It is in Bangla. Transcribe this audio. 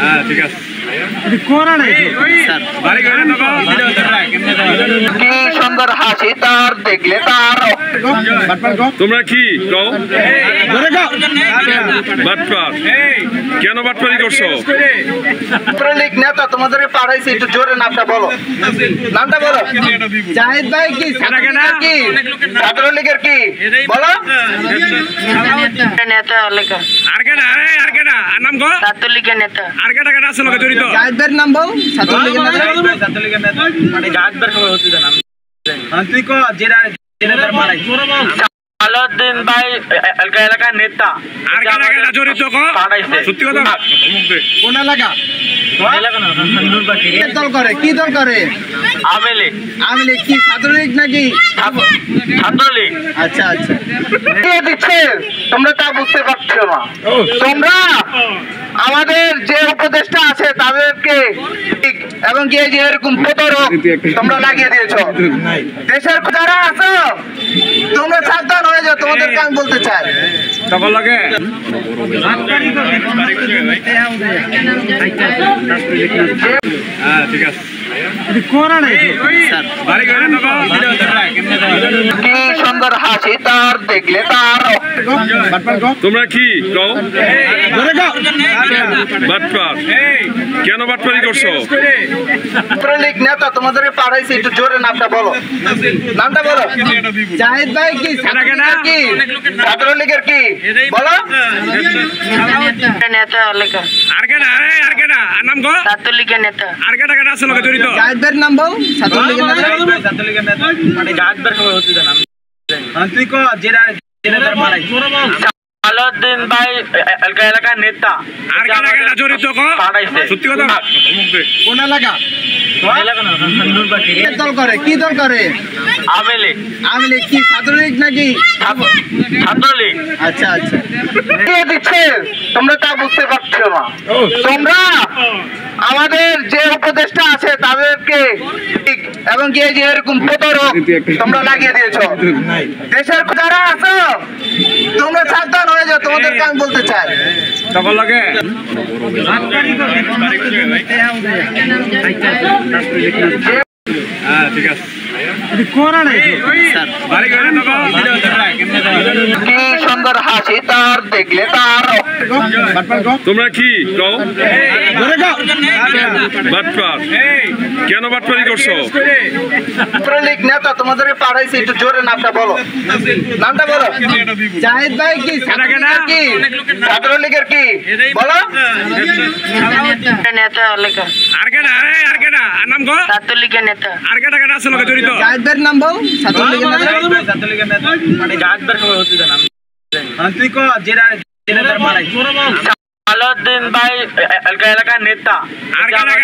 হ্যাঁ ঠিক আছে কি সুন্দর হাসি তার দেখলে তার তোমরা কি কও বাটপার কেন বাটপারি করছো? ছাত্রলীগ নেতা তোমাদের পাঠাইছে, একটু জোরে নামটা বলো, নামটা বলো। জাহিদ ভাই কি ছাত্রলীগের কি বলো? নেতা লেখা আর কেনা আর কেনা নাম গো ছাত্রলীগের নেতা আর কেটা কেটা আছে লোকে জড়িত জাহিদ ভাইয়ের নাম বল। ছাত্রলীগের নেতা মানে জাহিদ ভাইয়ের খবর হচ্ছে না তুই কো জেরা জেরাদার মারাই আলাউদ্দিন ভাই এলাকার নেতা আর কেটা কেটা জড়িত কো সত্যি কথা কোন এলাকা? কি দল করে? কি দল করে? আওয়ামী লীগ আওয়ামী লীগ কি ছাত্রলীগ নাকি? ছাত্রলীগ আচ্ছা আচ্ছা, কে দিচ্ছে তোমরা তা বুঝতে পারছো না। তোমরা আমাদের যে উপদেষ্টা আছে তাদেরকে এবং কি যে এরকম প্রতারক তোমরা লাগিয়ে দিয়েছো। দেশের যারা আছো তোমরা সাবধান হয়ে যাও, তোমাদেরকে আমি বলতে চাই। তখন লাগে হ্যাঁ ঠিক আছে কি সুন্দর হাসি তার দেখলে তার তোমরা কি কও বাটপার কেন বাটপারি করছো? ছাত্রলীগ নেতা তোমাদের পাঠাইছে, একটু জোরে নামটা বলো, নামটা বলো। জাহিদ ভাই কি ছাত্রলীগের কি বলো? নেতা লেখা আর কেনা নাম গো ছাত্রলীগের নেতা আর কেটা কেটা আছে লোকে জড়িত জাহিদ ভাইয়ের নাম বল। ছাত্রলীগের নেতা ছাত্রলীগের নেতা মানে জাহিদ ভাইয়ের খবর হচ্ছে না তুই কো জেরা জেরাদার মারাই আলাউদ্দিন ভাই এলাকার নেতা আর কেটা কেটা জড়িত কো সত্যি কথা কোন এলাকা? কি দল করে? কি দল করে? আওয়ামী লীগ আওয়ামী লীগ কি ছাত্রলীগ নাকি? ছাত্রলীগ আচ্ছা আচ্ছা, কে দিচ্ছে তোমরা তা বুঝতে পারছো না। তোমরা আমাদের যে উপদেষ্টা আছে তাদেরকে এবং কি যে এরকম প্রতারক তোমরা লাগিয়ে দিয়েছো। দেশের যারা আছো তোমরা সাবধান হয়ে যাও, তোমাদেরকে আমি বলতে চাই। তখন লাগে হ্যাঁ ঠিক আছে কি সুন্দর হাসি তার দেখলে তার তোমরা কি কও বাটপার কেন বাটপারি করছো? ছাত্রলীগ নেতা তোমাদের পাঠাইছে, একটু জোরে নামটা বলো, নামটা বলো। জাহিদ ভাই কি ছাত্রলীগের কি বলো? নেতা লেখা আর কেনা নাম গো ছাত্রলীগের নেতা আর কেটা কেটা আছে লোকে জড়িত জাহিদ ভাইয়ের নাম বল। ছাত্রলীগের নেতা ছাত্রলীগের নেতা মানে জাহিদ ভাইয়ের খবর হচ্ছে না তুই কো জেরা জেরাদার মারাই আলাউদ্দিন ভাই এলাকার নেতা আর কেটা